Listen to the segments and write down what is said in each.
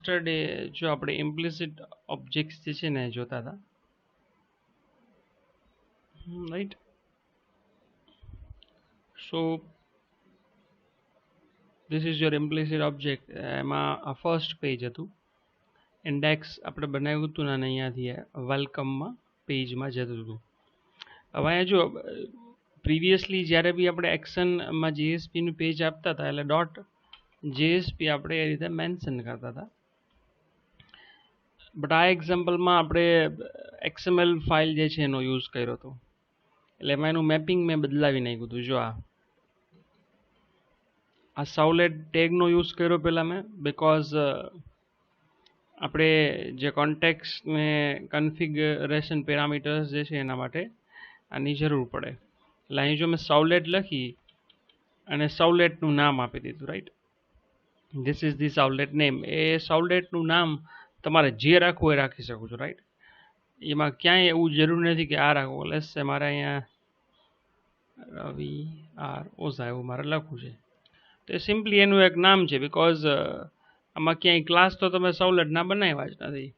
yesterday જો આપણે implicit objects જે છે ને જોતા હતા, right? So this is your implicit object. એમાં આ first page હતું, index આપણે બનાવ્યું હતું ને અહીંયાથી વેલકમમાં પેજમાં જતું હતું. હવે અહીંયા જો પ્રીવિયસલી જ્યારે બી આપણે એક્શનમાં જેએસપીનું પેજ આપતા હતા એટલે ડોટ જેએસપી આપણે એ રીતે મેન્શન કરતા હતા. બટ આ એક્ઝામ્પલમાં આપણે XML ફાઇલ જે છે એનો યુઝ કર્યો હતો, એટલે એમાં એનું મેપિંગ મેં બદલાવી નાખ્યું હતું. જો આ સાઉલેટ ટેગનો યુઝ કર્યો પહેલાં મેં, બિકોઝ આપણે જે કોન્ટેક્સ્ટ ને કન્ફિગરેશન પેરામીટર્સ જે છે એના માટે આની જરૂર પડે. એટલે અહીં જો મેં સાઉલેટ લખી અને સાઉલેટનું નામ આપી દીધું, right? This is the servlet name. એ સાઉલેટનું નામ તમારે જે રાખવું એ રાખી શકો છો, રાઈટ? એમાં ક્યાંય એવું જરૂર નથી કે આ રાખો. લેટ્સ સે મારે અહીંયા રવિ આર ઓઝા એવું મારે લખવું છે, તો એ સિમ્પલી એનું એક નામ છે. બિકોઝ આમાં ક્યાંય ક્લાસ તો તમે સાઉલેટના બનાવ્યા જ નથી.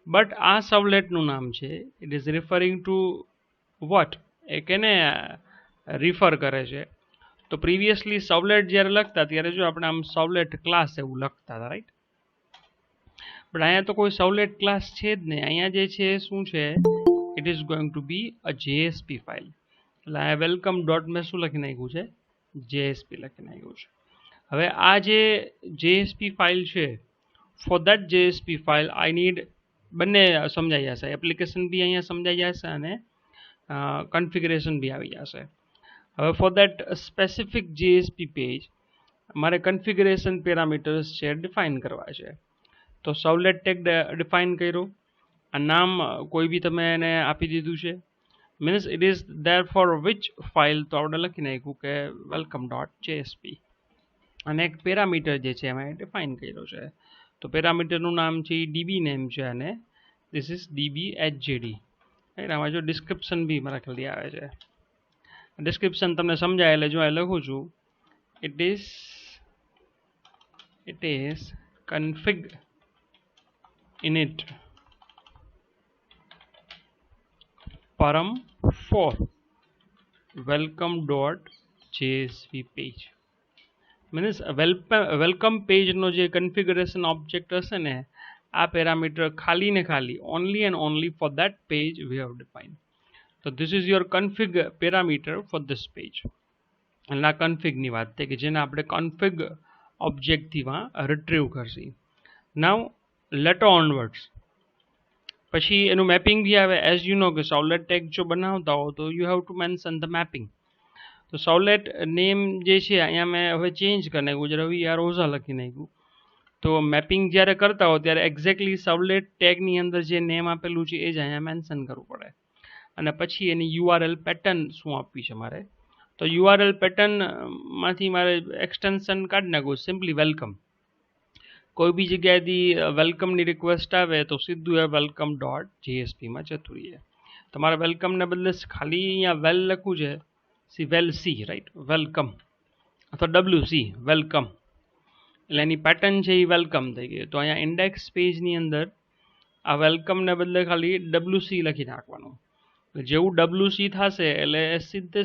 બટ આ સાઉલેટનું નામ છે, it is referring to vote? એ કેને રિફર કરે છે? તો પ્રીવિયસલી સાઉલેટ જ્યારે લખતા ત્યારે જો આપણે આમ સાઉલેટ ક્લાસ એવું લખતા હતા, રાઈટ? બટ અહીંયા તો કોઈ સાઉલેટ ક્લાસ છે જ નહીં. અહીંયા જે છે શું છે? It is going to be a JSP file. એટલે અહીંયા વેલકમ ડોટ મેં શું લખી નાખ્યું છે? જેએસપી લખી નાખ્યું છે. હવે આ જે જેએસપી ફાઇલ છે, for that JSP file I need બંને સમજાઈ જશે. એપ્લિકેશન બી અહીંયા સમજાઈ જશે અને કન્ફિગરેશન બી આવી જશે. હવે for that specific JSP page મારે કન્ફિગરેશન પેરામીટર્સ છે ડિફાઇન કરવા છે. તો સાઉલેટ ટેગ ડિફાઇન કર્યું, આ નામ કોઈ બી તમે એને આપી દીધું છે. Means it is there four which file, તો આપણે લખી નાખ્યું કે વેલકમ ડોટ જેએસપી. અને એક પેરામીટર જે છે એમાં ડિફાઇન કર્યો છે. તો પેરામીટરનું નામ છે ડીબી નેમ છે અને ધીસ ઇઝ ડીબી એચજેડી. આમાં જો ડિસ્ક્રિપ્શન બી મારા ખ્યાલથી આવે છે. ડિસ્ક્રિપ્શન તમને સમજાય એટલે જો લખું છું, it is config init param for welcome.jsp page. Means welcome પેજનો જે કન્ફિગરેશન ઓબ્જેક્ટ હશે ને, આ પેરામીટર ખાલી ને ખાલી only and only for that page we have define. તો this is your config parameter for this page. એટલે આ કન્ફિગની વાત છે કે જેને આપણે કન્ફિગ ઓબ્જેક્ટથી રિટ્રીવ કરશે. નાવ લેટર ઓનવર્ડ્સ પછી એનું મેપિંગ બી આવે. એઝ યુ નો કે સાઉલેટ ટેગ જો બનાવતા હો તો you have to mention the mapping. તો સાઉલેટ નેમ જે છે અહીંયા મેં હવે ચેન્જ કરી નાખ્યું છે, રવિ આર ઓઝા લખી નાખ્યું. તો મેપિંગ જ્યારે કરતા હો ત્યારે એક્ઝેક્ટલી સાઉલેટ ટેગની અંદર જે નેમ આપેલું છે એ જ અહીંયા મેન્શન કરવું પડે. અને પછી એની યુઆરએલ પેટર્ન શું આપવી છે મારે? તો યુઆરએલ પેટર્નમાંથી મારે એક્સટેન્શન કાઢી નાખવું, સિમ્પલી વેલકમ. કોઈ બી જગ્યાએથી વેલકમની રિક્વેસ્ટ આવે તો સીધું એ વેલકમ ડોટ જેએસપીમાં જતું રહીએ. તમારે વેલકમને બદલે ખાલી અહીંયા વેલ લખવું છે, વેલ સી, રાઈટ? વેલકમ અથવા WC વેલકમ, એટલે એની પેટર્ન છે એ વેલકમ થઈ ગઈ. તો અહીંયા ઇન્ડેક્સ પેજની અંદર આ વેલકમને બદલે ખાલી WC લખી નાખવાનું. જેવું WC થશે એટલે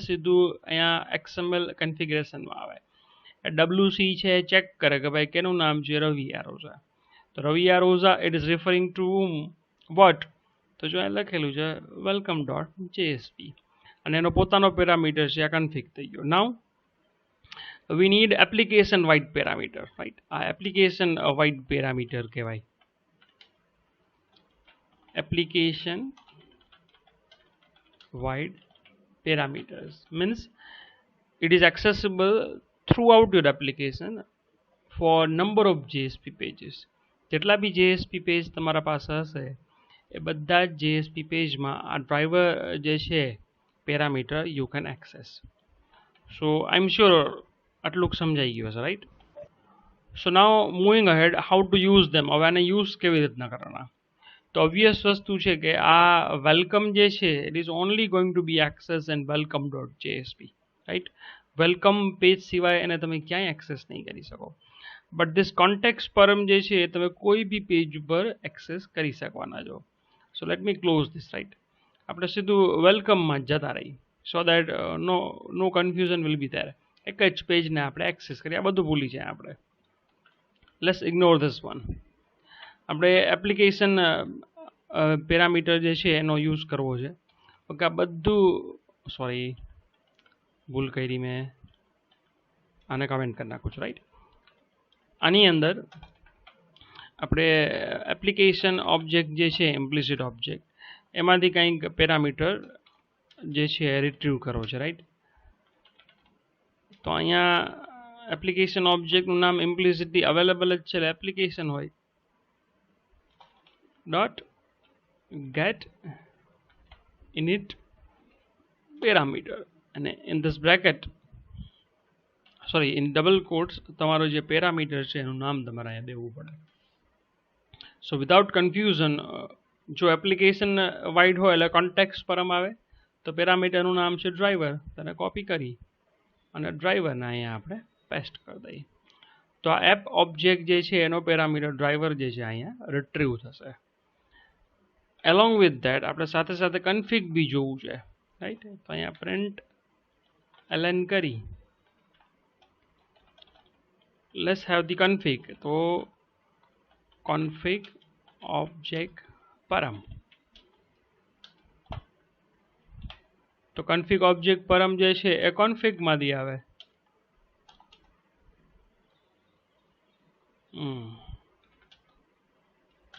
સીધું અહીંયા XML કન્ફિગરેશનમાં આવે. WC છે ચેક કરે કે ભાઈ કેનું નામ છે? રવિ આર ઓઝા. તો Ravi R Ojha it is referring to what? તો જો અહીં લખેલું છે વેલકમ ડોટ જેએસપી અને એનો પોતાનો પેરામીટર છે આ કન્ફિગ થઈ ગયો. Now we need application wide parameter, right? આ એપ્લિકેશન વાઇડ પેરામીટર કહેવાય. Application wide parameters means it is accessible throughout your application for number of JSP pages. જેટલા બી JSP પેજ તમારા પાસે હશે એ બધા જ JSP પેજમાં આ ડ્રાઈવર જે છે parameter you can access. So I am sure આટલું સમજાઈ ગયું હશે, right? So now moving ahead how to use them. હવે આને યુઝ કેવી રીતના કરવાના? તો ઓબ્વિયસ વસ્તુ છે કે આ વેલકમ જે છે it is only going to be access and welcome dot JSP, right? Welcome page સિવાય એને તમે ક્યાંય એક્સેસ નહીં કરી શકો. બટ ધીસ કોન્ટેક્સ્ટ પરમ જે છે એ તમે કોઈ બી પેજ ઉપર એક્સેસ કરી શકવાના છો. So let me close this, right. આપણે સીધું વેલકમમાં જ જતા રહી, so that no confusion will be there. એક જ પેજને આપણે એક્સેસ કરીએ, આ બધું ભૂલી જાય આપણે. Let's ignore this one. આપણે એપ્લિકેશન પેરામીટર જે છે એનો યુઝ કરવો છે. ઓકે, આ બધું, સોરી ભૂલ કરી મેં, આને કમેન્ટ કરી નાખું છું, રાઈટ. આની અંદર આપણે એપ્લિકેશન ઓબ્જેક્ટ જે છે, ઇમ્પ્લિસિટ ઓબ્જેક્ટ, એમાંથી કંઈક પેરામીટર જે છે રિટ્રીવ કરવો છે, રાઈટ. તો અહીંયા એપ્લિકેશન ઓબ્જેક્ટનું નામ ઇમ્પ્લિસિટલી અવેલેબલ જ છે, એપ્લિકેશન હોય ડોટ get init parameter, અને in this bracket, sorry, in double quotes તમારો જે પેરામીટર છે એનું નામ તમારે અહીંયા દેવું પડે. સો વિધાઉટ કન્ફ્યુઝન, જો એપ્લિકેશન વાઇડ હોય એટલે કોન્ટેક્સ્ટ પરમ આવે, તો પેરામીટરનું નામ છે ડ્રાઈવર, તેને કોપી કરી અને ડ્રાઈવરને અહીંયા આપણે પેસ્ટ કરી દઈએ. તો આ એપ ઓબ્જેક્ટ જે છે એનો પેરામીટર ડ્રાઈવર જે છે અહીંયા રિટ્રીવ થશે. એલોંગ વિથ ધેટ આપણે સાથે સાથે કન્ફિગ બી જોવું છે, રાઈટ. તો અહીંયા પ્રિન્ટ ln કરી લેટ્સ હેવ ધી કન્ફિગ. તો config object param, તો config object param જે છે એ config માંથી આવે.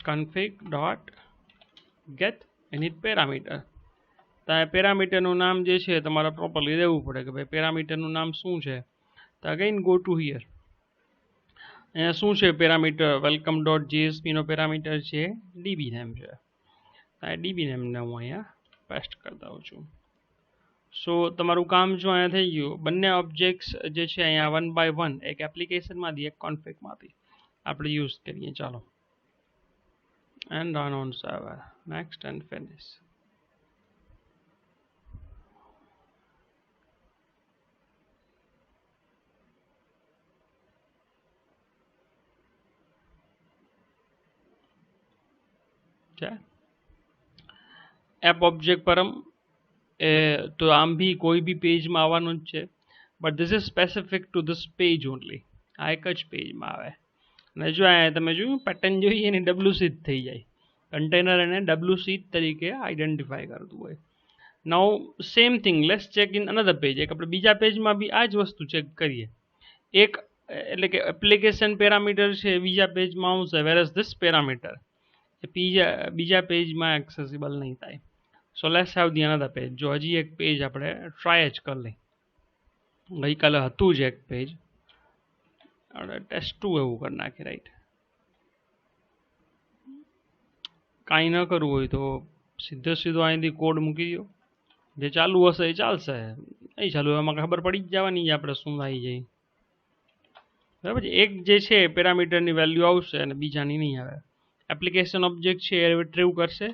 config dot get init parameter. તો આ પેરામીટરનું નામ જે છે તમારે પ્રોપરલી દેવું પડે કે ભાઈ પેરામીટરનું નામ શું છે. તો અગેન ગો ટુ હિયર. અહીંયા શું છે પેરામીટર, વેલકમ ડોટ જેએસપીનો પેરામીટર છે ડીબી નેમ છે. આ ડીબી નેમને હું અહીંયા પેસ્ટ કરી દઉં છું. સો તમારું કામ જો અહીંયા થઈ ગયું. બંને ઓબ્જેક્ટ્સ જે છે અહીંયા 1 by 1 એક એપ્લિકેશનમાંથી એક કોન્ફિગમાંથી આપણે યુઝ કરીએ. ચાલો, and run on server, next and finish. App object param એ તો આમ બી કોઈ બી પેજમાં આવવાનું જ છે, but this is specific to this page only. આ એક જ પેજમાં આવે. અને જો અહીંયા તમે જોયું પેટર્ન જોઈએ એની ડબ્લ્યુસી જ થઈ જાય. કન્ટેનર એને ડબ્લ્યુસી તરીકે આઈડેન્ટિફાઈ કરતું હોય. Now same thing, let's check in another page. એક આપણે બીજા પેજમાં બી આ જ વસ્તુ ચેક કરીએ. એક એટલે કે એપ્લિકેશન પેરામીટર છે બીજા પેજમાં આવશે, વેરએઝ ધીસ પેરામીટર એ બીજા પેજમાં એક્સેસિબલ નહીં થાય. So let's have the another page. જો હજી એક પેજ આપણે ટ્રાય જ કરી લઈએ. ગઈકાલે હતું જ એક પેજ, આપણે ટેસ્ટ 2 એવું કરી નાખીએ, રાઈટ. કાંઈ ન કરવું હોય તો સીધો અહીંથી કોડ મૂકી દો. જે ચાલુ હશે એ ચાલશે, નહીં ચાલુ એમાં ખબર પડી જ જવાની આપણે શું આવી જાય. બરાબર છે. એક જે છે પેરામીટરની વેલ્યુ આવશે અને બીજાની નહીં આવે. એપ્લિકેશન ઓબ્જેક્ટ છે એ રિટ્રીવ કરશે,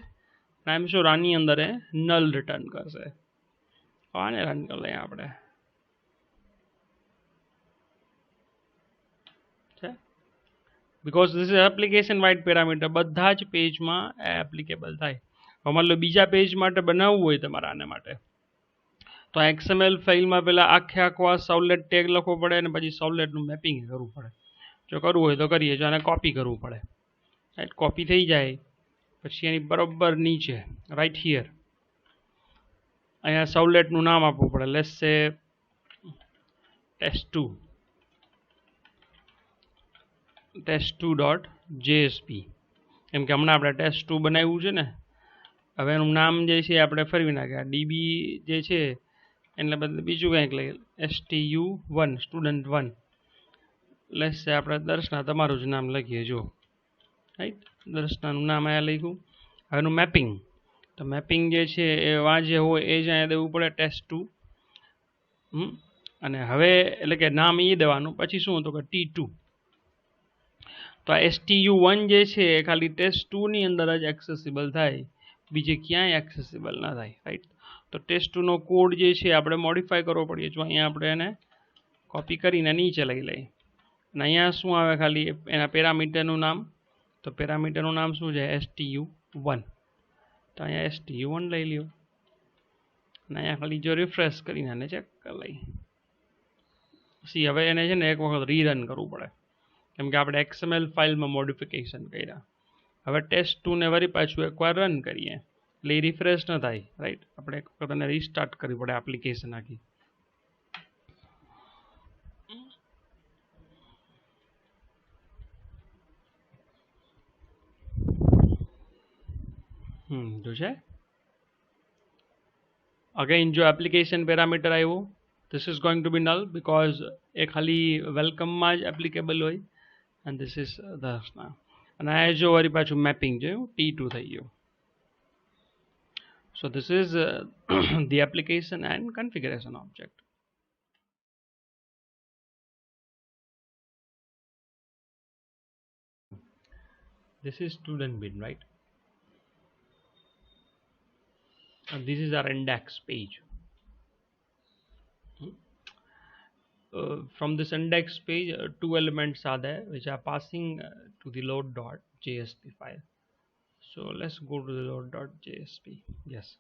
આઈ એમ શ્યોર આની અંદર એ નલ રિટર્ન કરશે. આને રન કરી લઈએ આપણે. Because this is application wide parameter, બધા જ પેજમાં એપ્લિકેબલ થાય. માની લો બીજા પેજ માટે બનાવવું હોય તમારે આને માટે, તો XML ફાઇલમાં પહેલાં આખો સાઉલેટ ટેગ લખવો પડે અને પછી સાઉલેટનું મેપિંગ કરવું પડે. જો કરવું હોય તો કરીએ, જો આને કોપી કરવું પડે, રાઈટ. કોપી થઈ જાય પછી એની બરોબર નીચે રાઈટ હિયર અહીંયા સાઉલેટનું નામ આપવું પડે. લેટ્સ સે test2.jsp, કેમ કે હમણાં આપણે test2 બનાવ્યું છે ને. હવે એનું નામ જે છે આપણે ફેરવી નાખ્યા. ડીબી જે છે એટલે બદલે બીજું કંઈક લઈએ, stu1 student1. લેટ્સ સે આપણે દર્શના તમારું જ નામ લખીએ. જો રાઈટ, દર્શનાનું નામ અહીંયા લખ્યું. હવે એનું મેપિંગ, તો મેપિંગ જે છે એ વાંચે હોય એ જ અહીંયા દેવું પડે test2. અને હવે એટલે કે નામ એ દેવાનું. પછી શું હતું કે T2. તો આ stu1 જે છે એ ખાલી test2ની અંદર જ એક્સેસિબલ થાય, બીજે ક્યાંય એક્સેસિબલ ના થાય, રાઈટ. તો test2નો કોડ જે છે આપણે મોડિફાય કરવો પડે. જો અહીંયા આપણે એને કોપી કરીને નીચે લઈ લઈએ. અને અહીંયા શું આવે ખાલી એના પેરામીટરનું નામ, તો પેરામીટરનું નામ શું છે stu1, તો અહીંયા stu1 લઈ લ્યો અને અહીંયા ખાલી જો રિફ્રેશ કરીને આને ચેક કરી લઈ. સી હવે એને છે ને એક વખત રીરન કરવું પડે કેમ કે આપણે XML ફાઇલમાં મોડિફિકેશન કર્યા. હવે test2 ને વળી પાછું એકવાર રન કરીએ એટલે એ રિફ્રેશ ન થાય, રાઈટ. આપણે એક વખત એને રીસ્ટાર્ટ કરવી પડે એપ્લિકેશન આખી. જો છે અગેન જો એપ્લિકેશન પેરામીટર આવ્યું, this is going to be null because એ ખાલી વેલકમમાં જ એપ્લિકેબલ હોય and this is the અને આ જો વળી પાછું મેપિંગ જોયું T2 થઈ ગયું. So this is the application and configuration object. This is student bin, right? And this is our index page. From this index page, two elements are there which are passing to the load.jsp file. So let's go to the load.jsp. Yes.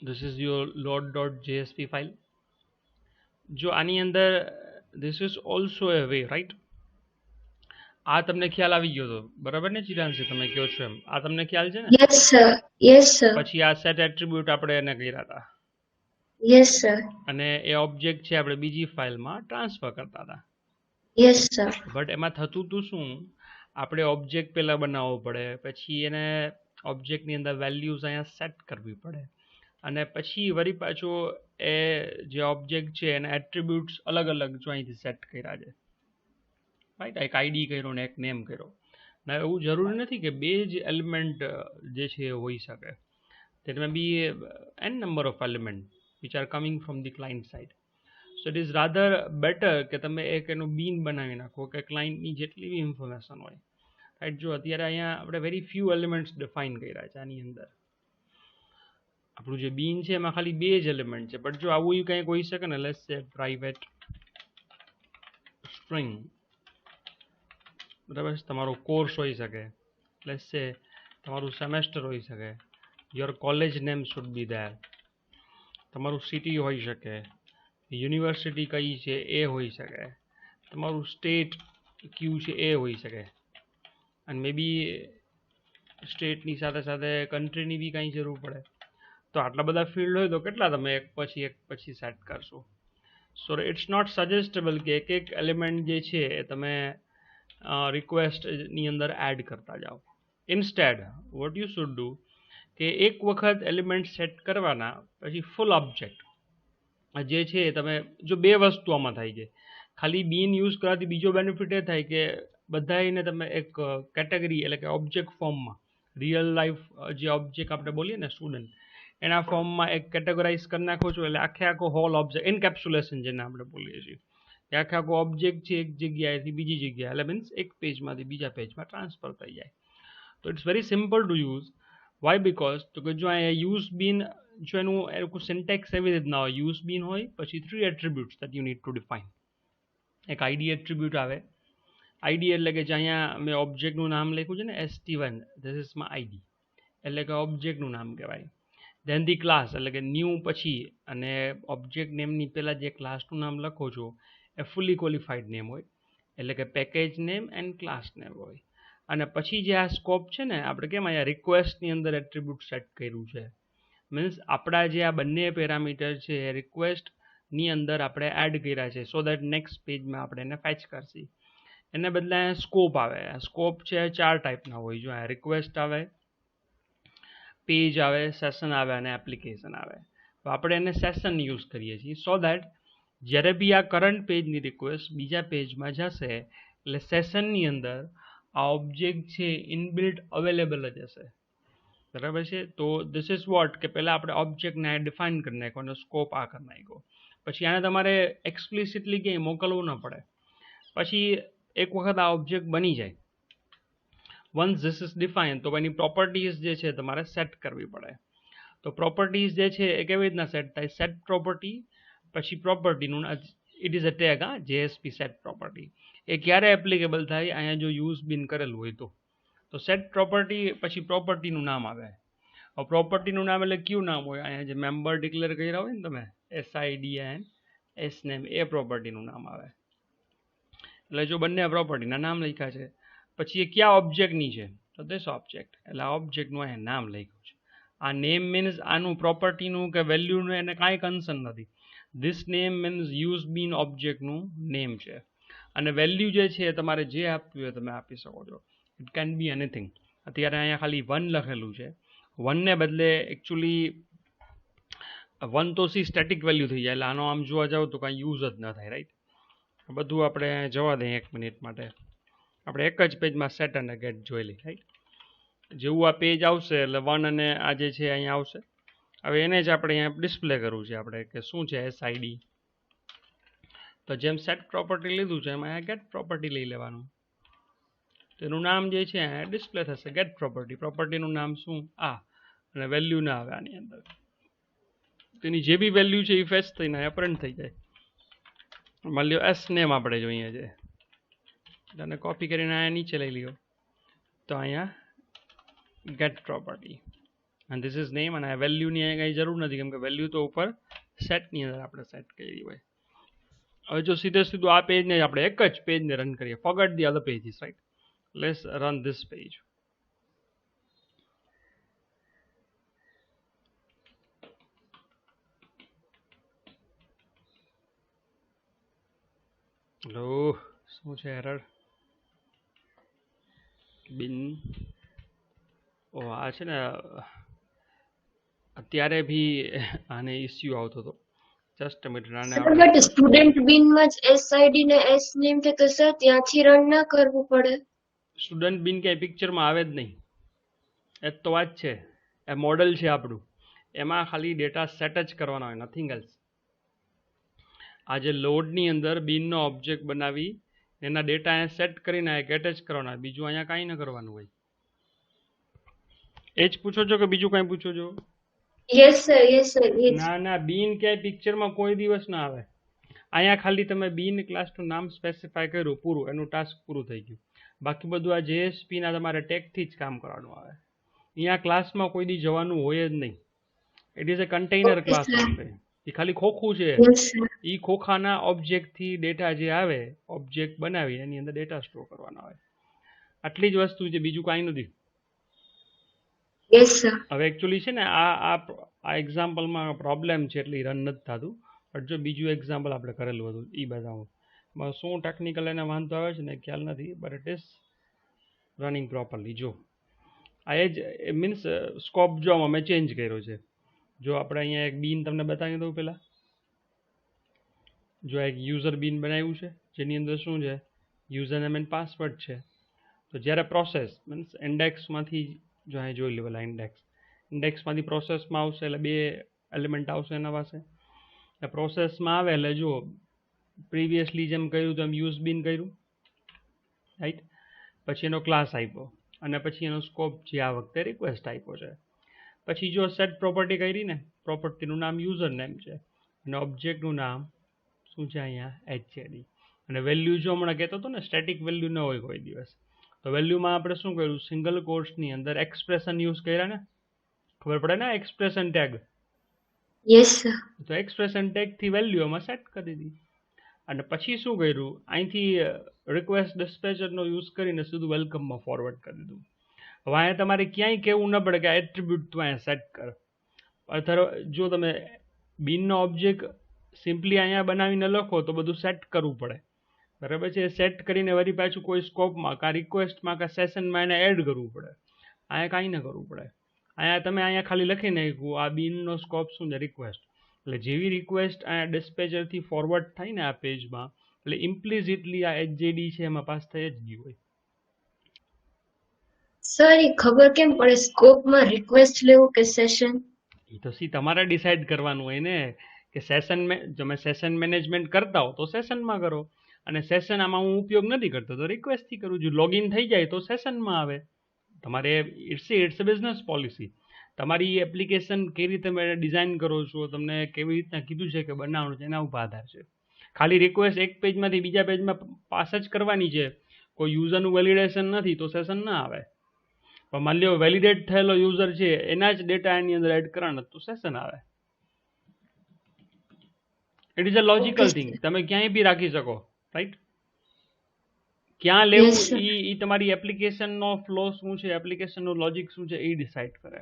This is your load.jsp file. જો આની અંદર this is also a way, right? આ તમને ખ્યાલ આવી ગયો તો બરાબર ને ચિરાંશી, તમે કહો છો એમ આ તમને ખ્યાલ છે ને? Yes sir, yes sir. પછી આ સેટ એટ્રીબ્યુટ આપણે એને કર્યા હતા. Yes sir. અને એ ઓબ્જેક્ટ છે આપણે બીજી ફાઇલમાં ટ્રાન્સફર કરતા હતા. Yes sir. બટ એમાં થતું તું શું, આપણે ઓબ્જેક્ટ પહેલા બનાવવો પડે, પછી એને ઓબ્જેક્ટની અંદર વેલ્યુઝ અહીંયા સેટ કરવી પડે અને પછી વળી પાછો એ જે ઓબ્જેક્ટ છે એના એટ્રીબ્યુટ્સ અલગ અલગ જો અહીંથી સેટ કર્યા છે, રાઈટ. એક આઈડી કર્યો ને એક નેમ કર્યો. ના એવું જરૂરી નથી કે બે જ એલિમેન્ટ જે છે એ હોઈ શકે. there may be n number of elements which are coming from the client side. So it is rather better કે તમે એક એનું બીન બનાવી નાખો કે ક્લાયન્ટની જેટલી બી ઇન્ફોર્મેશન હોય, રાઈટ. જો અત્યારે અહીંયા આપણે વેરી ફ્યુ એલિમેન્ટ્સ ડિફાઇન કર્યા છે આની અંદર. આપણું જે બીન છે એમાં ખાલી બે જ એલિમેન્ટ છે, બટ જો આવું કંઈક હોઈ શકે ને, લેટ્સ સે પ્રાઇવેટ સ્ટ્રિંગ, બરાબર. તમારો કોર્સ હોઈ શકે, લેટ્સ સે તમારું સેમેસ્ટર હોઈ શકે, your college name should be there, તમારું સિટી હોઈ શકે, યુનિવર્સિટી કઈ છે એ હોઈ શકે, તમારું સ્ટેટ ક્યુ છે એ હોઈ શકે, અને મે બી સ્ટેટની સાથે સાથે કન્ટ્રીની બી કંઈ જરૂર પડે. તો આટલા બધા ફિલ્ડ હોય તો કેટલા તમે એક પછી સેટ કરશો? સો ઇટ્સ નોટ સજેસ્ટેબલ કે એક એક એલિમેન્ટ જે છે એ તમે રિક્વેસ્ટની અંદર એડ કરતા જાઓ. Instead what you should do કે એક વખત એલિમેન્ટ સેટ કરવાના પછી ફૂલ ઓબ્જેક્ટ જે છે તમે જો બે વસ્તુ આમાં થાય છે. ખાલી બીન યુઝ કરવાથી બીજો બેનિફિટ એ થાય કે બધાને તમે એક કેટેગરી એટલે કે ઓબ્જેક્ટ ફોર્મમાં રિયલ લાઈફ જે ઓબ્જેક્ટ આપણે બોલીએ ને સ્ટુડન્ટ એના ફોર્મમાં એક કેટેગરાઇઝ કરી નાખો છો એટલે આખે આખો હોલ ઓબ્જેક્ટ એન્કેપ્સ્યુલેશન જેને આપણે બોલીએ છીએ કે આખે આખો ઓબ્જેક્ટ છે એક જગ્યાએથી બીજી જગ્યાએ એટલે મીન્સ એક પેજમાંથી બીજા પેજમાં ટ્રાન્સફર થઈ જાય. તો it's very simple to use. Why? Because તો કે જો અહીંયા યુઝ બીન જો એનું સિન્ટેક્સ એવી રીતના હોય, યુઝ બીન હોય પછી 3 attributes that you need to define. એક આઈડી એટ્રીબ્યુટ આવે. આઈડી એટલે કે જે અહીંયા મેં ઓબ્જેક્ટનું નામ લખ્યું છે ને st1, this is my ID, એટલે કે ઓબ્જેક્ટનું નામ કહેવાય. ધેન ધી ક્લાસ એટલે કે ન્યૂ પછી અને ઓબ્જેક્ટ નેમની પહેલાં જે ક્લાસનું નામ લખો છો એ ફુલી ક્વોલિફાઈડ નેમ હોય એટલે કે package name and class name હોય. અને પછી જે આ સ્કોપ છે ને આપણે કેમ અહીંયા રિક્વેસ્ટની અંદર એટ્રીબ્યુટ સેટ કર્યું છે, મીન્સ આપણા જે આ બંને પેરામીટર છે એ રિક્વેસ્ટની અંદર આપણે એડ કર્યા છે સો દેટ નેક્સ્ટ પેજમાં આપણે એને ફેચ કરશી. એને બદલે સ્કોપ આવે. સ્કોપ છે 4 ટાઈપના હોય. જો આ રિક્વેસ્ટ આવે, પેજ આવે, સેશન આવે અને એપ્લિકેશન આવે. તો આપણે એને સેશન યુઝ કરીએ છીએ સો દેટ જ્યારે બી આ કરંટ પેજની રિક્વેસ્ટ બીજા પેજમાં જશે એટલે સેશનની અંદર આ ઓબ્જેક્ટ છે ઇનબિલ્ટ અવેલેબલ જ હશે, બરાબર છે. તો ધીસ ઇઝ વોટ કે પહેલાં આપણે ઓબ્જેક્ટને ડિફાઇન કરી નાખ્યો અને સ્કોપ આ કરી નાખ્યો. પછી આને તમારે એક્સપ્લિસિટલી ક્યાંય મોકલવું ન પડે. પછી એક વખત આ ઓબ્જેક્ટ બની જાય, વન્સ ધીસ ઇઝ ડિફાઇન, તો એની પ્રોપર્ટીઝ જે છે તમારે સેટ કરવી પડે. તો પ્રોપર્ટીઝ જે છે એ કેવી રીતના સેટ થાય? સેટ પ્રોપર્ટી પછી પ્રોપર્ટીનું ઇટ ઇઝ અ ટેગ, હા, જેએસપી સેટ પ્રોપર્ટી. એ ક્યારે એપ્લિકેબલ થાય? અહીંયા જો યુઝ બીન કરેલું હોય તો સેટ પ્રોપર્ટી પછી પ્રોપર્ટીનું નામ આવે. હવે પ્રોપર્ટીનું નામ એટલે કયું નામ હોય? અહીંયા જે મેમ્બર ડિક્લેર કર્યા હોય ને તમે, SIDN એસ નેમ, એ પ્રોપર્ટીનું નામ આવે. એટલે જો બંને પ્રોપર્ટીના નામ લખ્યા છે, પછી એ કયા ઓબ્જેક્ટની છે? તો ધીસ ઓબ્જેક્ટ, એટલે આ ઓબ્જેક્ટનું અહીંયા નામ લખ્યું છે. આ નેમ મીન્સ આનું પ્રોપર્ટીનું કે વેલ્યુનું એને કાંઈ કન્સર્ન નથી. ધીસ નેમ મીન્સ યુઝ બીન ઓબ્જેક્ટનું નેમ છે. અને વેલ્યુ જે છે તમારે જે આપવી હોય તમે આપી શકો છો. It can be anything. અત્યારે અહીંયા ખાલી 1 લખેલું છે. 1 ને બદલે એકચ્યુઅલી 1 તો સી સ્ટેટિક વેલ્યુ થઈ જાય, એટલે આનો આમ જોવા જાવ તો કાંઈ યુઝ જ ન થાય, રાઈટ? બધું આપણે જવા દઈએ 1 મિનિટ માટે. આપણે એક જ પેજમાં સેટ અને ગેટ જોઈ લઈએ, રાઈટ? જેવું આ પેજ આવશે એટલે 1 અને આ જે છે અહીંયા આવશે. હવે એને જ આપણે અહીંયા ડિસ્પ્લે કરવું છે આપણે કે શું છે SID. તો જેમ સેટ પ્રોપર્ટી લીધું છે એમ અહીંયા ગેટ પ્રોપર્ટી લઈ લેવાનું. તેનું નામ જે છે અહીંયા ડિસ્પ્લે થશે ગેટ પ્રોપર્ટી. પ્રોપર્ટીનું નામ શું? આ. અને વેલ્યુ ના આવે આની અંદર. તેની જે બી વેલ્યુ છે એ ફેચ થઈને અહીંયા પ્રિન્ટ થઈ જાય. માની લ્યો એસ નેમ આપણે જોઈએ છે, તેને કોપી કરીને અહીંયા નીચે લઈ લ્યો તો અહીંયા ગેટ પ્રોપર્ટી અને ધીસ ઇઝ નેમ. અને વેલ્યુની અહીંયા કંઈ જરૂર નથી, કેમ કે વેલ્યુ તો ઉપર સેટની અંદર આપણે સેટ કરી હોય. હવે જો સીધું આ પેજને આપણે એક જ પેજને રન કરીએ, forget the other pages, right? Let's run this page. Hello, શું છે એરર? બિન ઓ આ છે ને અત્યારે બી આને ઇસ્યુ આવતો હતો. જસ્ટ મિનિટ, આને સર બટ સ્ટુડન્ટ બીનમાં જ SID ને S નેમ છે તો સર ત્યાંથી રન ના કરવું પડે? સ્ટુડન્ટ બિન ક્યાંય પિક્ચરમાં આવે જ નહીં. એ જ તો વાત છે. એ મોડલ છે આપણું, એમાં ખાલી ડેટા સેટ જ કરવાનો હોય, નથિંગ એલ્સ. આ જે લોડની અંદર બિનનો ઓબ્જેક્ટ બનાવી એના ડેટા અહીંયા સેટ કરીને ગેટ જ કરવાના, બીજું અહીંયા કાંઈ ન કરવાનું હોય. એ જ પૂછો છો કે બીજું કાંઈ પૂછો છો? Yes sir. ના ના, બીન ક્યાંય પિક્ચરમાં કોઈ દિવસ ના આવે. અહીંયા ખાલી તમે બીન ક્લાસનું નામ સ્પેસિફાય કર્યું, પૂરું, એનું ટાસ્ક પૂરું થઈ ગયું. બાકી બધું આ JSPના તમારે ટેગથી જ કામ કરવાનું આવે. અહીંયા ક્લાસમાં કોઈ દી જવાનું હોય જ નહીં. It is a container class. એ ખાલી ખોખું છે. એ ખોખાના ઓબ્જેક્ટથી ડેટા જે આવે, ઓબ્જેક્ટ બનાવી એની અંદર ડેટા સ્ટોર કરવાનો આવે. આટલી જ વસ્તુ છે, બીજું કાંઈ નથી. હવે એકચ્યુઅલી છે ને આ એક્ઝામ્પલમાં પ્રોબ્લેમ છે એટલે રન નથી થતું. બટ જો બીજું એક્ઝામ્પલ આપણે કરેલું હતું એ બતાવું. શું ટેકનિકલ એને વાંધો આવે છે ને ખ્યાલ નથી, but it is running properly. જો આ એ જ મીન્સ સ્કોપ જો અમે ચેન્જ કર્યો છે. જો આપણે અહીંયા એક બીન તમને બતાવી દઉં પહેલાં. જો એક યુઝર બીન બનાવ્યું છે જેની અંદર શું છે, યુઝર નેમ એન્ડ પાસવર્ડ છે. તો જ્યારે પ્રોસેસ મીન્સ ઇન્ડેક્સમાંથી જો અહીં જોઈ લેવાલા ઇન્ડેક્સમાંથી પ્રોસેસમાં આવશે એટલે 2 એલિમેન્ટ આવશે એના પાસે. એ પ્રોસેસમાં આવે એટલે જો પ્રીવિયસલી જેમ કર્યું તેમ યુઝ બીન કર્યું, રાઈટ? પછી એનો ક્લાસ આપ્યો અને પછી એનો સ્કોપ જે આ વખતે રિક્વેસ્ટ આપ્યો છે. પછી જો સેટ પ્રોપર્ટી કરી ને, પ્રોપર્ટીનું નામ યુઝર નેમ છે અને ઓબ્જેક્ટનું નામ શું છે અહીંયા HAD. અને વેલ્યુ જો હમણાં કહેતો હતો ને સ્ટેટિક વેલ્યુ ન હોય કોઈ દિવસ, તો વેલ્યુમાં આપણે શું કર્યું, સિંગલ કોર્સની અંદર એક્સપ્રેશન યુઝ કર્યા ને, ખબર પડે ને એક્સપ્રેશન ટેગ. Yes sir. તો એક્સપ્રેશન ટેગથી વેલ્યુ એમાં સેટ કરી દીધી. અને પછી શું કર્યું, અહીંથી રિક્વેસ્ટ ડિસ્પેચરનો યુઝ કરીને સીધું વેલકમમાં ફોરવર્ડ કરી દીધું. હવે અહીંયા તમારે ક્યાંય કહેવું ન પડે કે આ એટ્રીબ્યુટ તું અહીંયા સેટ કર. અથવા જો તમે બીનનો ઓબ્જેક્ટ સિમ્પલી અહીંયા બનાવીને લખો તો બધું સેટ કરવું પડે, બરાબર છે? સેટ કરીને વળી પાછું કોઈ સ્કોપમાં કાં રિક્વેસ્ટમાં કાં સેશનમાં એને એડ કરવું પડે. અહીંયા કાંઈ ન કરવું પડે. અહીંયા તમે અહીંયા ખાલી લખી નાખ્યું આ બીનનો સ્કોપ શું છે, રિક્વેસ્ટ. એટલે જેવી રિક્વેસ્ટ અહીંયા ડિસ્પેચરથી ફોરવર્ડ થાય ને આ પેજમાં, એટલે ઇમ્પ્લિસિટલી આ HAD છે એમાં પાસ થઈ જ ગયું હોય. સર એ ખબર કેમ પડે સ્કોપમાં રિક્વેસ્ટ લેવું કે સેશન? એ તો તમારે ડિસાઇડ કરવાનું હોય ને કે તમે સેશન મેનેજમેન્ટ કરતા હો તો સેશનમાં કરો, અને સેશન આમાં હું ઉપયોગ નથી કરતો તો રિક્વેસ્ટથી કરું છું. લોગિન થઈ જાય તો સેશનમાં આવે. તમારે ઇટ્સ અ બિઝનેસ પોલિસી. તમારી એપ્લિકેશન કેવી રીતે તમે ડિઝાઇન કરો છો, તમને કેવી રીતના કીધું છે કે બનાવવાનું છે, એના ઉપર આધાર છે. ખાલી રિક્વેસ્ટ એક પેજમાંથી બીજા પેજમાં પાસ જ કરવાની છે, કોઈ યુઝરનું વેલિડેશન નથી તો સેશન ના આવે. પણ માની લો વેલિડેટ થયેલો યુઝર છે એના જ ડેટા એની અંદર એડ કરવાના તો સેશન આવે. It is a logical thing, તમે ક્યાંય બી રાખી શકો, રાઈટ. ક્યાં લેવું એ તમારી એપ્લિકેશનનો ફ્લો શું છે, એપ્લિકેશનનો લોજિક શું છે એ ડિસાઇડ કરે.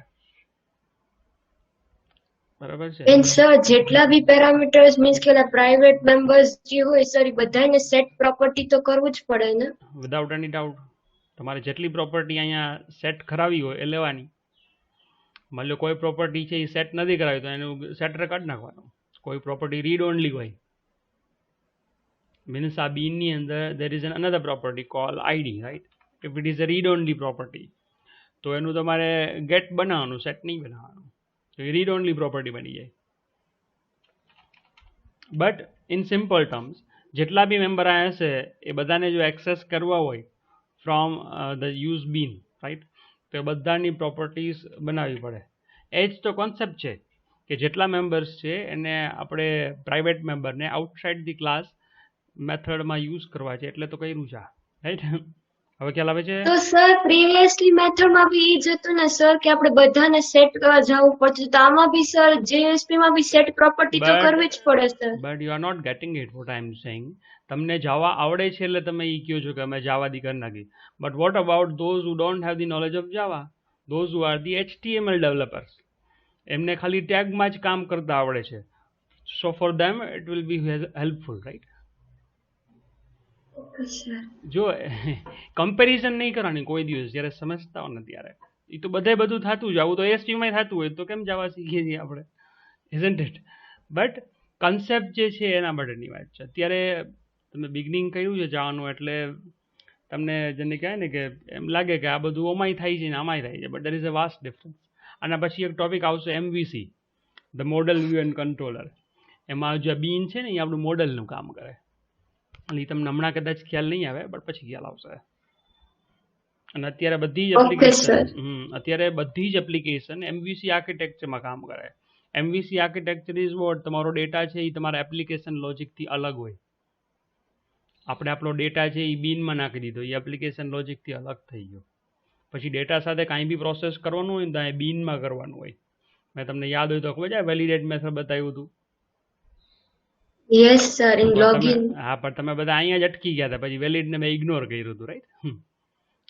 બરાબર છે. સર જેટલા બી પેરામીટર્સ મીન્સ કે પ્રાઇવેટ મેમ્બર્સ જે હોય સર એ બધાને સેટ પ્રોપર્ટી તો કરવું જ પડે ને. વિધાઉટ એની ડાઉટ તમારે જેટલી પ્રોપર્ટી અહીંયા સેટ કરાવી હોય એ લેવાની. માની લો કોઈ પ્રોપર્ટી છે એ સેટ નથી કરાવી તો એનું સેટર કાઢી નાખવાનું. કોઈ પ્રોપર્ટી રીડ ઓનલી હોય મીન્સ આ બીનની અંદર there is another property called id, right? if it is a read only property તો એનું તમારે get બનાવવાનું, સેટ નહીં બનાવવાનું, તો એ રીડ ઓનલી પ્રોપર્ટી બની જાય. બટ ઇન સિમ્પલ ટર્મ્સ જેટલા બી મેમ્બર આવ્યા હશે એ બધાને જો એક્સેસ કરવા હોય from the use bean, right, તો એ બધાની પ્રોપર્ટીઝ બનાવવી પડે. એ જ તો કોન્સેપ્ટ છે કે જેટલા મેમ્બર્સ છે એને આપણે પ્રાઇવેટ મેમ્બરને આઉટસાઇડ ધી ક્લાસ મેથડમાં યુઝ કરવા છે એટલે તો કર્યું છે, રાઈટ. હવે ખ્યાલ આવે છે? તો સર પ્રીવિયસલી મેથડમાં બી એ જ હતું ને સર કે આપણે બધાને સેટ કરવા જવું પડતું, તો આમાં બી સર જેએસપી માં બી સેટ પ્રોપર્ટી તો કરવી જ પડે sir. But you are not getting it what I am saying. તમને જાવા આવડે છે એટલે તમે એ કહો છો કે અમે જાવા દી કરી નાખી. But what about those who don't have the knowledge of Java, those who are the HTML developers, એમને ખાલી ટેગમાં જ કામ કરતા આવડે છે. So for them it will be helpful, right. જો કમ્પેરિઝન નહીં કરવાની કોઈ દિવસ જ્યારે સમજતા હોય ને ત્યારે. એ તો બધે બધું થતું જ, આવું તો એસટીમાં થતું હોય તો કેમ જાવા શીખીએ છીએ આપણે, ઇઝન્ટ ઇટ. બટ કન્સેપ્ટ જે છે એના માટેની વાત છે. અત્યારે તમે બિગનિંગ કર્યું છે જવાનું એટલે તમને જેને કહેવાય ને કે એમ લાગે કે આ બધું ઓમાંય થાય છે ને આમાંય થાય છે, but there is a vast difference. આના પછી એક ટોપિક આવશે MVC, the model view and controller. એમાં જે બીન છે ને એ આપણું મોડલનું કામ કરે. એટલે તમને હમણાં કદાચ ખ્યાલ નહીં આવે બટ પછી ખ્યાલ આવશે. અને અત્યારે બધી જ એપ્લિકેશન MVC આર્કિટેક્ચરમાં કામ કરે. MVC આર્કિટેક્ચર ઇઝ વોટ, તમારો ડેટા છે એ તમારા એપ્લિકેશન લોજિકથી અલગ હોય. આપણે આપણો ડેટા છે એ બીનમાં નાખી દીધો, એ એપ્લિકેશન લોજિકથી અલગ થઈ ગયો. પછી ડેટા સાથે કાંઈ બી પ્રોસેસ કરવાનું હોય ને તો એ બીનમાં કરવાનું હોય. મેં તમને યાદ હોય તો ખબર છે વેલિડેટ મેથડ બતાવ્યું હતું. Yes sir, in login. હા, પણ તમે બધા અહીંયા જ અટકી ગયા હતા, પછી વેલિડને મેં ઇગ્નોર કર્યું હતું, રાઈટ.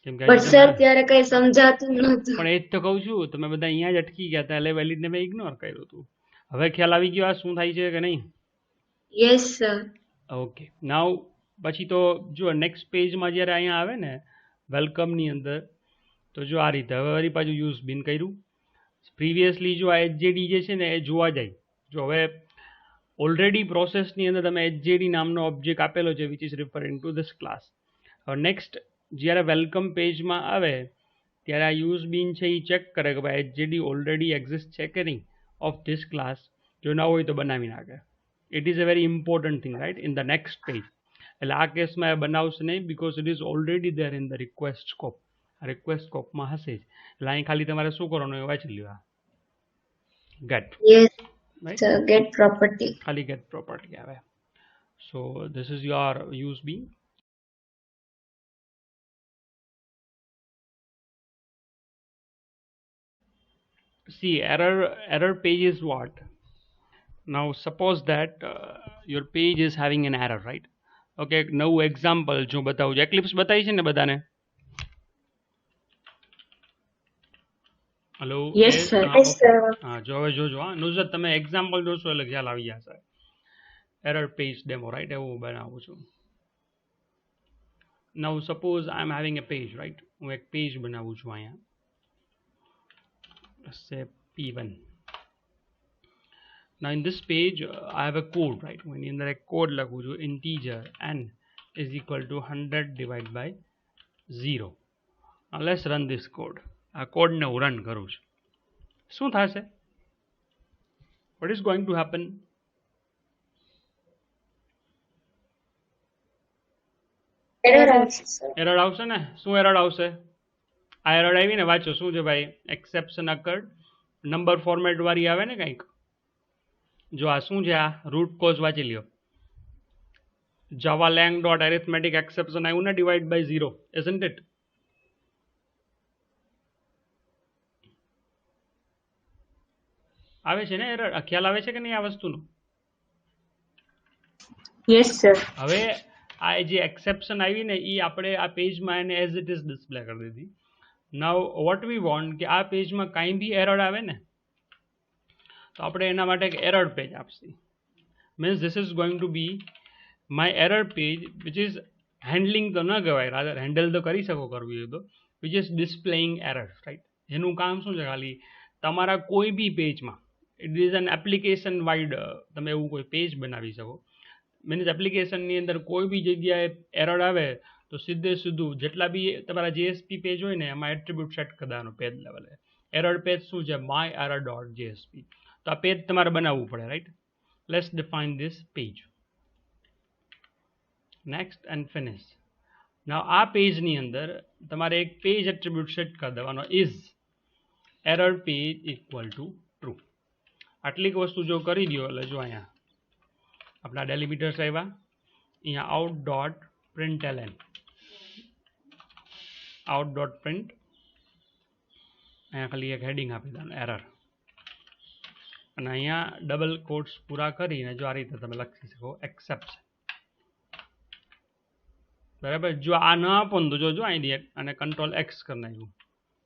કેમ કે બટ સર ત્યારે કઈ સમજાતું નહોતું. પણ એ જ તો કહું છું, તમે બધા અહીંયા જ અટકી ગયા હતા એટલે વેલિડને મેં ઇગ્નોર કર્યું હતું. હવે ખ્યાલ આવી ગયો આ શું થાય છે કે નહીં? Yes sir. ઓકે, નાવ પછી તો જો નેક્સ્ટ પેજમાં જ્યારે અહીંયા આવે ને વેલકમની અંદર, તો જો આ રીતે હવે વળી પાછું યુઝ બીન કર્યું. પ્રીવિયસલી જો આ HJD જે છે ને એ જોવા જાય. જો હવે ઓલરેડી પ્રોસેસની અંદર તમે HJD નામનો ઓબ્જેક્ટ આપેલો છે which is referring to this class. હવે નેક્સ્ટ જ્યારે વેલકમ પેજમાં આવે ત્યારે આ યુઝ બીન છે એ ચેક કરે કે ભાઈ HJD ઓલરેડી એક્ઝિસ્ટ છે કે નહીં ઓફ ધીસ ક્લાસ. જો ના હોય તો બનાવી નાખે. It is a very important thing, right, in the next page. એટલે આ કેસમાં એ બનાવશે નહીં because it is already there in the request scope. Request સ્કોપમાં હશે જ. એટલે અહીં ખાલી તમારે શું કરવાનું એ વાંચી લ્યો, get. Yes right, sir, get property. ખાલી get property આવે. So this is your use bean. See, error page is what? Now suppose that your page is having an error, right? Okay, એક નવું એક્ઝામ્પલ જો બતાવું છું. Eclipse બતાવી છે ને બધાને? Hello, yes sir. હા, જો હવે જોજો. હા, નુસરત તમે એક્ઝામ્પલ જોશો એટલે ખ્યાલ આવી જશે. એરર પેજ ડેમો, રાઈટ, એવું બનાવું છું. Now suppose I am having a page, right? હું એક પેજ બનાવું છું અહીંયા. Let's say P1. Now in this page I have a code, right? હું એની અંદર એક કોડ લખું છું. Integer n is equal to 100 divided by 0. Now let's run this code. આ કોડને હું રન કરું છું. શું થશે? What is going to happen? Error આવશે ને? શું એરર આવશે? આ એરર આવી ને, વાંચો શું છે ભાઈ? એક્સેપ્શન અકર્ડ નંબર ફોર્મેટવાળી આવે ને કંઈક, જો આ શું છે, આ રૂટ કોઝ વાંચી લ્યો. જાવા lang ડોટ એરિથમેટિક એક્સેપ્શન આવ્યું ને ડિવાઈડ બાય 0, isn't it? આવે છે ને એરર? ખ્યાલ આવે છે કે નહીં આ વસ્તુનો? Yes sir. હવે આ જે એક્સેપ્શન આવી ને એ આપણે આ પેજમાં એને એઝ ઇટ ઇઝ ડિસ્પ્લે કરી દીધી. નાઉ વોટ વી વોન્ટ કે આ પેજમાં કાંઈ બી એરર આવે ને તો આપણે એના માટે એક એરર પેજ આપશે. Means this is going to B my error page which is handling તો ન કહેવાય, રાધર હેન્ડલ તો કરી શકો કરવી હોય તો, વિચ ઇઝ ડિસ્પ્લેઇંગ એરર્સ, રાઈટ. એનું કામ શું છે? ખાલી તમારા કોઈ બી પેજમાં it is an application wide તમે એવું કોઈ પેજ બનાવી શકો. મીન્સ એપ્લિકેશનની અંદર કોઈ બી જગ્યાએ એરર આવે તો સીધું જેટલા બી તમારા જેએસપી પેજ હોય ને એમાં એટ્રીબ્યુટ સેટ કરવાનો પેજ લેવલે. એરર પેજ શું છે? My error dot JSP. તો આ પેજ તમારે બનાવવું પડે, right. Let's define this page. Next and finish. Now આ પેજની અંદર તમારે એક પેજ એટ્રીબ્યુટ સેટ કરી દેવાનો, is error page equal to true. આટલી વસ્તુ જો કરી દો એટલે જો અહીંયા આપણા ડેલિમિટર્સ આવ્યા, અહીંયા out dot print L N, out dot print, અહીંયા ખાલી એક હેડિંગ આપી દેવાનું એરર, અને અહીંયા ડબલ કોટ્સ પૂરા કરીને જો આ રીતે તમે લખી શકો એક્સેપ્શન. બરાબર. જો આ ન આપો ને તો જો અહીંથી અને કંટ્રોલ એક્સ કરી નાખ્યું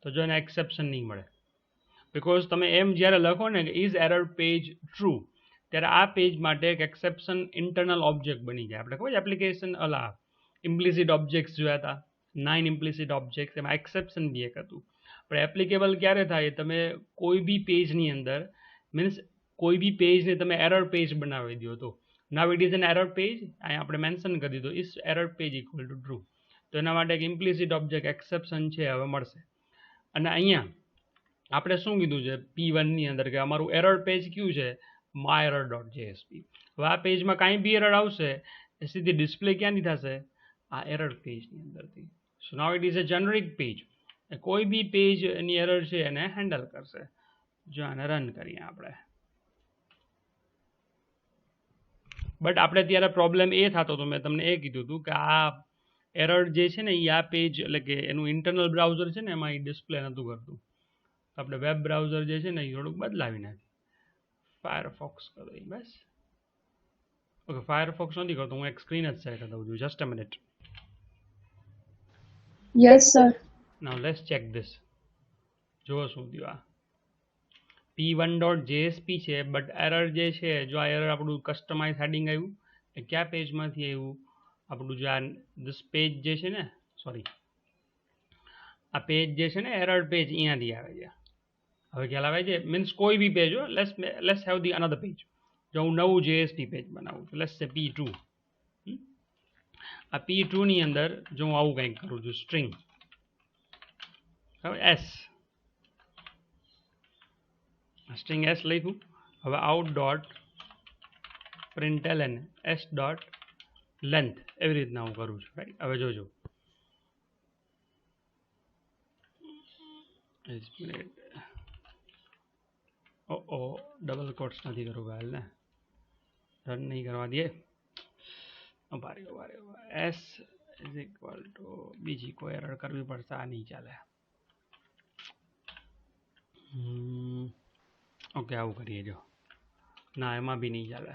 તો જો એને એક્સેપ્શન નહીં મળે. બિકોઝ તમે એમ જ્યારે લખો ને કે ઇઝ એરર પેજ ટ્રુ ત્યારે આ પેજ માટે એક એક્સેપ્શન ઇન્ટરનલ ઓબ્જેક્ટ બની જાય. આપણે ખબર છે એપ્લિકેશન અલા ઇમ્પ્લિસિટ ઓબ્જેક્ટ્સ જોયા હતા, 9 ઇમ્પ્લિસિટ ઓબ્જેક્ટ્સ, એમાં એક્સેપ્શન બી એક હતું. પણ એપ્લિકેબલ ક્યારે થાય? તમે કોઈ બી પેજની અંદર મીન્સ કોઈ બી પેજને તમે એરર પેજ બનાવી દો તો. નાવ it is an error page, અહીંયા આપણે મેન્શન કરી દીધું is error page equal to true. તો એના માટે એક ઇમ્પ્લિસિટ ઓબ્જેક્ટ એક્સેપ્શન છે હવે મળશે. અને અહીંયા આપણે શું કીધું છે P1ની અંદર કે અમારું એરર પેજ કયું છે? My error dot JSP. હવે આ પેજમાં કાંઈ બી એરર આવશે એ સીધી ડિસ્પ્લે ક્યાંથી થશે? આ એરર પેજની અંદરથી. So now it is a generic page. કોઈ બી પેજ એની એરર છે એને હેન્ડલ કરશે. જો આને રન કરીએ આપણે, બટ આપણે ત્યારે પ્રોબ્લેમ એ થતો હતો, મેં તમને એ કીધું હતું કે આ એરર જે છે ને એ આ પેજ એટલે કે એનું ઇન્ટરનલ બ્રાઉઝર છે ને એમાં એ ડિસ્પ્લે નહોતું કરતું. આપણે વેબ બ્રાઉઝર જે છે ને એ થોડુંક બદલાવી નાખી, ફાયરફોક્સ કરો બસ. ઓકે, ફાયરફોક્સ નથી કરતો, હું એક સ્ક્રીન જ શેર કરી દઉં છું. Just a minute. Yes sir. Now let's check this. જુઓ શું થયું. આ p1.jsp છે, બટ એરર જે છે જો આ એરર આપણું કસ્ટમાઇઝ હેડિંગ આવ્યું એ કયા પેજમાંથી આવ્યું? આપણું જે આ ધીસ પેજ જે છે ને, સોરી આ પેજ જે છે ને એરર પેજ અહીંયાથી આવે છે. હવે ખ્યાલ આવે છે? મીન્સ કોઈ બી પેજ હો, let's have the another page. જો હું નવું જેએસપી પેજ બનાવું છું, લેટ્સ સે P2. આ P2ની અંદર જો હું આવું કંઈક કરું છું સ્ટ્રિંગ, હવે એસ સ્ટ્રિંગ એસ લખ્યું. હવે out dot print L N S dot length, એવી રીતના હું કરું છું, રાઈટ. હવે જોજો ઓ ડબલ કોટ્સ નથી કરવું હાલ ને, રન નહીં કરવા દે. એસ ઇઝ ઇક્વલ ટુ બીજી કોઈ એરર કરવી પડશે, આ નહીં ચાલે. ઓકે, આવું કરીએ જો. ના, એમાં બી નહીં ચાલે.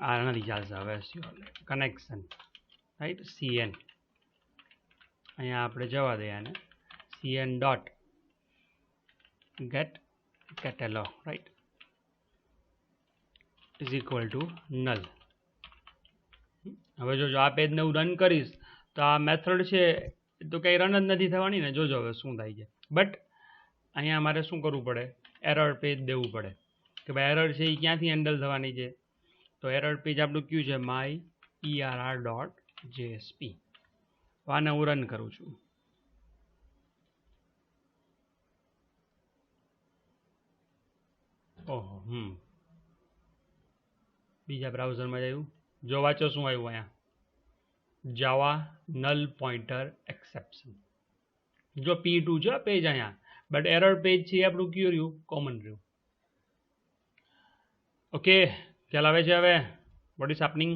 આ નથી ચાલશે. હવે કનેક્શન, રાઈટ, CN અહીંયા આપણે જવા દઈએ આને CN dot get catalog, right, is equal to null. હવે જોજો આ પેજને હું રન કરીશ તો આ મેથડ છે તો કંઈ રન જ નથી થવાની ને. જોજો હવે શું થાય છે. બટ અહીંયા મારે શું કરવું પડે? એરર પેજ દેવું પડે કે ભાઈ એરર છે એ ક્યાંથી હેન્ડલ થવાની છે. તો એરર પેજ આપણું કયું છે? My ERR dot JSP. આને હું રન કરું છું. ઓહો, બીજા બ્રાઉઝરમાં આવ્યું. જો વાંચો શું આવ્યું અહીંયા? જાવા નલ પોઇન્ટર એક્સેપ્શન. જો P2 છે પેજ અહીંયા, બટ એરર પેજ છે એ આપણું કયું રહ્યું? કોમન રહ્યું. ઓકે, ખ્યાલ આવે છે હવે વોટ ઇઝ હેપનિંગ?